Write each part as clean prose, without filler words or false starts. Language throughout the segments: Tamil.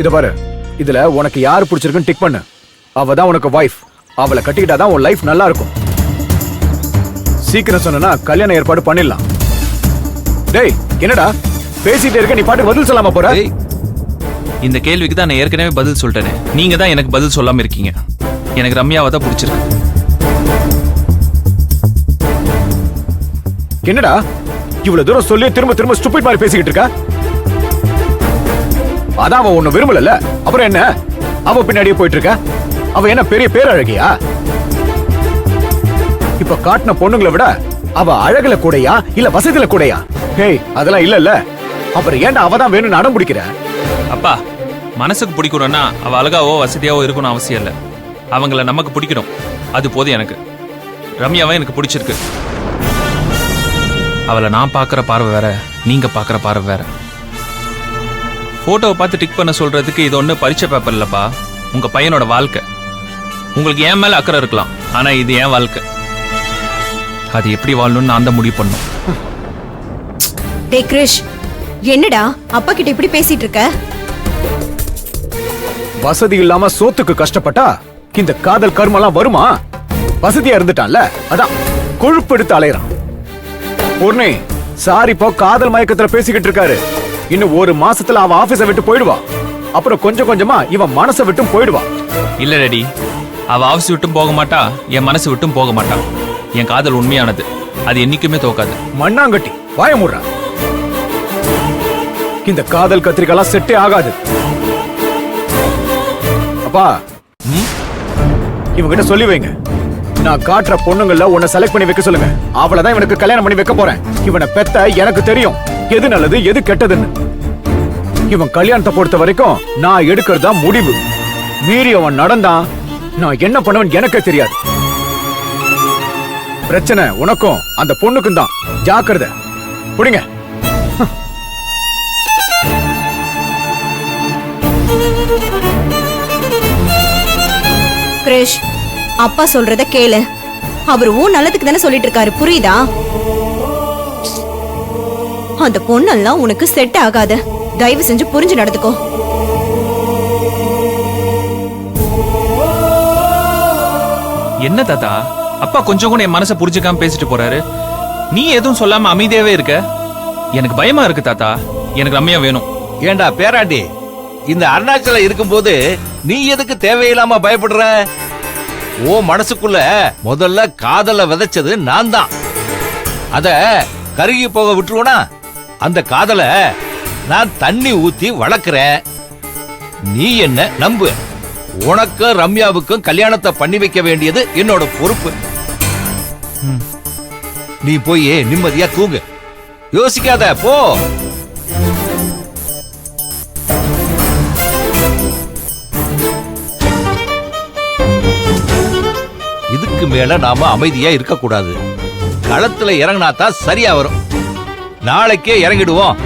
இத பாரு, இதுல உனக்கு யாரு பிடிச்சிருக்குன்னு டிக் பண்ணு. அவ தான் உனக்கு வைஃப். அவளை கட்டிக்கிட்டாதான் உன் லைஃப் நல்லா இருக்கும். சீக்கிரம் சொன்னா கல்யாண ஏற்பாடு பண்ணிடலாம். டேய் என்னடா பேசிட்டே இருக்க, நீ பாட்டு பதில் சொல்லாம போற? இந்த கேள்விக்கு தான் நான் ஏற்கனவே பதில் சொல்லிட்டேனே. நீங்க தான் எனக்கு பதில் சொல்லாம இருக்கீங்க. எனக்கு ரம்யாவை தான் பிடிச்சிருக்கு. என்னடா இவ்வளவு தூரம் சொல்லி திரும்ப திரும்ப ஸ்டூபிட் மாதிரி பேசிக்கிட்டு இருக்க? அதான் அவ உன்னை விரும்பல, அப்புறம் என்ன அவ பின்னாடியே போயிட்டு இருக்க? அவ என்ன பெரிய பேரழகியா? இப்ப காட்டின பொண்ணுங்களை விட அவ அழகுல கூடையா இல்ல வசதியில கூடையா? ஹேய் அதெல்லாம் இல்ல. அப்புறம் ஏன்டா அவ தான் வேணும்னு அடம் பிடிக்கிற? அப்பா, மனசுக்கு பிடிக்கணும்னா அவ அழகாவோ வசதியாவோ இருக்கணும் அவசியம் இல்லை. அவங்கள நமக்கு பிடிக்கணும், அது போதும் எனக்கு. ரம்யாவை எனக்கு பிடிச்சிருக்கு. அவளை நான் பார்க்குற பார்வை வேற, நீங்க பார்க்குற பார்வை வேற. போட்டோவை பார்த்து டிக் பண்ண சொல்றதுக்கு இது ஒன்றும் பரீட்சை பேப்பர் இல்லப்பா, உங்க பையனோட வாழ்க்கை. உங்களுக்கு என் மேல அக்கறை இருக்கலாம், ஆனா இது என் வாழ்க்கை. அது எப்படி வாழணும்னு நான் தான் முடிவு பண்ணும். டேய் கிரிஷ், என்னடா அப்பா கிட்ட இப்படி பேசிட்டு இருக்க? வசதி இல்லாம சோத்துக்கு கஷ்டப்பட்டா இந்த காதல் கர்மலாம் வருமா? வசதியா இருந்துட்டான்ல, அதான் கொழுப்பு எடுத்து அலையறான். பொண்ணே சாரி, இப்போ காதல் மயக்கத்துல பேசிக்கிட்டு இருக்காரு. இன்னும் ஒரு மாசத்துல அவ ஆபீஸ விட்டு போயிடுவா. அப்புறம் கொஞ்சம் கொஞ்சமா இவன் மனசை விட்டும் போயிடுவா. இல்ல ரெடி, அவ ஆஃபீஸ் விட்டும் போக மாட்டா, என் மனசு விட்டும் போக மாட்டா. என் காதல் உண்மையானது, அது என்னைக்குமே தோக்காது. மண்ணாங்கட்டி வாய மூடுறா. இந்த காதல் கத்திரிக்காலாம் செட்டே ஆகாது. அப்பா இவங்கிட்ட சொல்லி வைங்க, நான் காட்டுற பொண்ணுங்கள உன்னை செலக்ட் பண்ணி வைக்க சொல்லுங்க. அவளதான் இவனுக்கு கல்யாணம் பண்ணி வைக்க போறேன். இவனை பெத்த எனக்கு தெரியும் எது நல்லது எது கெட்டதுன்னு. இவன் கல்யாணத்தை பொறுத்த வரைக்கும் நான் எடுக்கிறதா முடிவு. மீறி அவன் நடந்தான், நான் என்ன பண்ணுவேன் எனக்கே தெரியாது. பிரச்சனை உனக்கும் அந்த பொண்ணுக்கும் தான். ஜாக்கிரதை, புடிங்க. கிரிஷ், அப்பா சொல்றத கேளு. அவர் ஊ நல்லதுக்கு தானே சொல்லிட்டு இருக்காரு, புரியுதா? அந்த பொண்ணெல்லாம் உனக்கு செட் ஆகாத. தயவு செஞ்சு புரிஞ்சு நடந்துக்கோ. என்ன தாத்தா, அப்பா கொஞ்சம் கூட என் மனசை புரிஞ்சுக்காம பேசிட்டு போறாரு. நீ எதுவும் சொல்லாம அமைதியாவே இருக்க. எனக்கு பயமா இருக்கு தாத்தா. எனக்கு ரம்யா வேணும். ஏண்டா பேராண்டி, இந்த அருணாச்சல இருக்கும்போது நீ எதுக்கு தேவையில்லாம பயப்படுற? ஓ மனசுக்குள்ள முதல்ல காதல விதைச்சது நான் தான். அத கருகி போக விட்டுருவனா? அந்த காதல நான் தண்ணி ஊத்தி வளர்க்கிறேன். நீ என்ன நம்பு. உனக்கும் ரம்யாவுக்கும் கல்யாணத்தை பண்ணி வைக்க வேண்டியது என்னோட பொறுப்பு. நீ போய் நிம்மதியா தூங்கு, யோசிக்காத போ. இதுக்கு மேல நாம அமைதியா இருக்க கூடாது. களத்துல இறங்கினாதான் சரியா வரும். நாளைக்கே இறங்கிடுவோம்.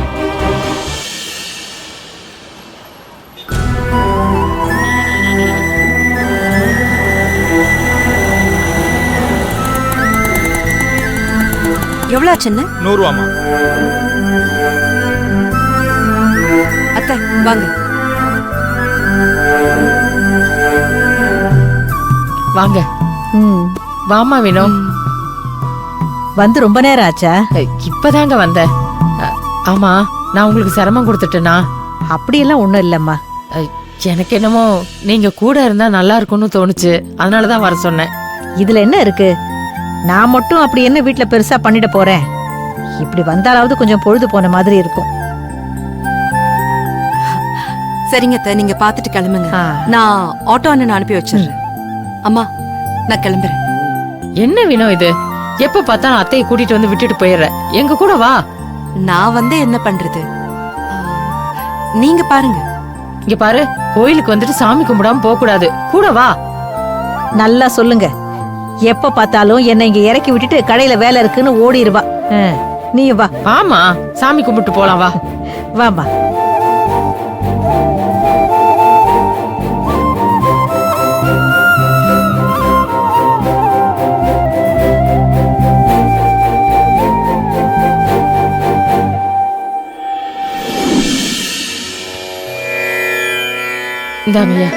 எவ்வளவு ஆச்சுன்னு? 100 ரூபாமா? அத்தை வாங்க. வாங்க. வாமா வினோ. வந்து ரொம்ப நேரம் ஆச்சா? இப்பதாங்க வந்தேன். ஆமா, நான் உங்களுக்கு சிரமம் கொடுத்துட்டேனா? அப்படியெல்லாம் ஒண்ணும் இல்லம்மா. எனக்கு என்னமோ நீங்க கூட இருந்தா நல்லா இருக்கும்னு தோணுச்சு, அதனாலதான் வர சொன்னேன். இதுல என்ன இருக்கு? நான் மட்டும் அப்படி என்ன வீட்டுல பெருசா பண்ணிட போறேன்? இப்படி வந்தாலாவது கொஞ்சம் பொழுது போன மாதிரி இருக்கும். சரிங்க அத்தை, நீங்க பாத்துட்டு கிளம்புங்க. நான் ஆட்டோ அண்ணன் அனுப்பி வச்சிடுறேன். அம்மா நான் கிளம்புறேன். என்ன வினோ இது? எப்ப பார்த்தாலும் அத்தையை கூட்டிட்டு வந்து விட்டுட்டு போயிடுற. எங்க கூட வா. நான் வந்து என்ன பண்றது, நீங்க பாருங்க. இங்க பாரு, கோயிலுக்கு வந்துட்டு சாமி கும்பிடாம போக கூடாது. கூட வா. நல்லா சொல்லுங்க. எப்ப பார்த்தாலும் என்னை இங்க இறக்கி விட்டுட்டு கடையில வேலை இருக்குன்னு ஓடிடுவா. நீயும் வா. ஆமா, சாமி கும்பிட்டு போலாம். வா வாமா. இந்தாங்கய்யா.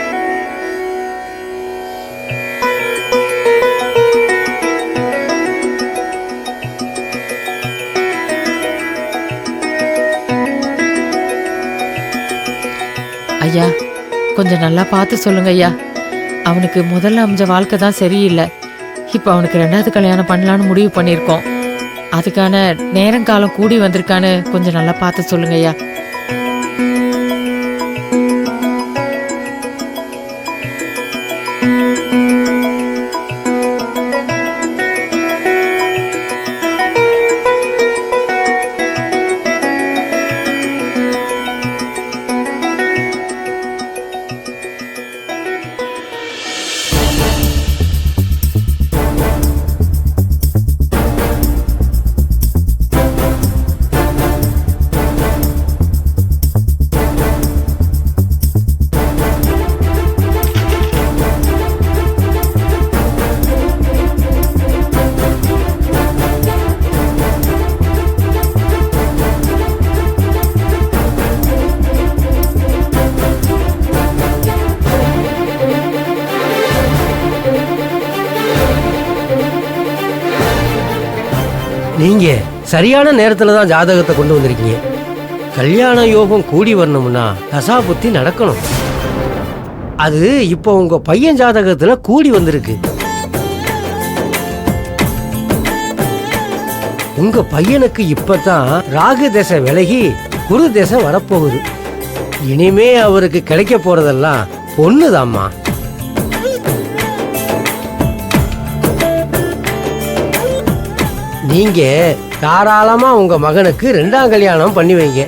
ஐயா, கொஞ்சம் நல்லா பார்த்து சொல்லுங்க ஐயா. அவனுக்கு முதல்ல அமைஞ்ச வாழ்க்கை தான் சரியில்லை. இப்போ அவனுக்கு 2வது கல்யாணம் பண்ணலான்னு முடிவு பண்ணியிருக்கோம். அதுக்கான நேரங்காலம் கூடி வந்திருக்கான்னு கொஞ்சம் நல்லா பார்த்து சொல்லுங்க ஐயா. நீங்க சரியான நேரத்துல தான் ஜாதகத்தை கொண்டு வந்திருக்கீங்க. கல்யாண யோகம் கூடி வரணும்னா தசாபுத்தி நடக்கணும். அது இப்போ உங்க பையன் ஜாதகத்துல கூடி வந்திருக்கு. உங்க பையனுக்கு இப்பதான் ராகு திசை விலகி குரு திசை வரப்போகுது. இனிமே அவருக்கு கிடைக்க போறதெல்லாம் பொண்ணுதாம்மா. நீங்க தாராளமா உங்க மகனுக்கு 2ஆம் கல்யாணம் பண்ணி வைங்க.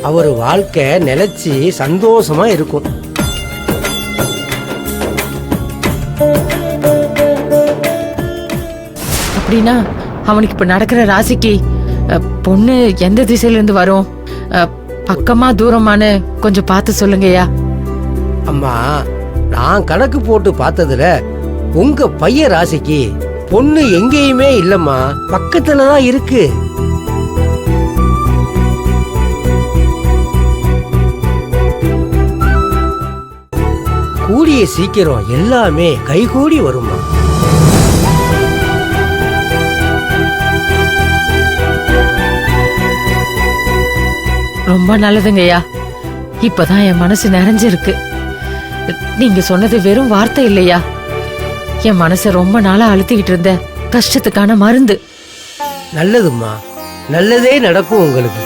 அவர் வாழ்க்கை நிலைச்சு சந்தோஷமா இருக்கும். அப்படின்னா அவனுக்கு இப்ப நடக்கிற ராசிக்கு பொண்ணு எந்த திசையில இருந்து வரும்? பக்கமா தூரமானு கொஞ்சம் பார்த்து சொல்லுங்கய்யா. அம்மா, நான் கணக்கு போட்டு பார்த்ததுல உங்க பையன் ராசிக்கு பொண்ணு எங்கேயுமே இல்லம்மா, பக்கத்துலதான் இருக்கு. கூடிய சீக்கிரம் எல்லாமே கைகூடி வருமா. ரொம்ப நல்லதுங்கய்யா. இப்பதான் என் மனசு நிறைஞ்சிருக்கு. நீங்க சொன்னது வெறும் வார்த்தை இல்லையா, என் மனசை ரொம்ப நாளா அழுத்திக்கிட்டு இருந்த கஷ்டத்துக்கான மருந்து. நல்லதும்மா, நல்லதே நடக்கும் உங்களுக்கு.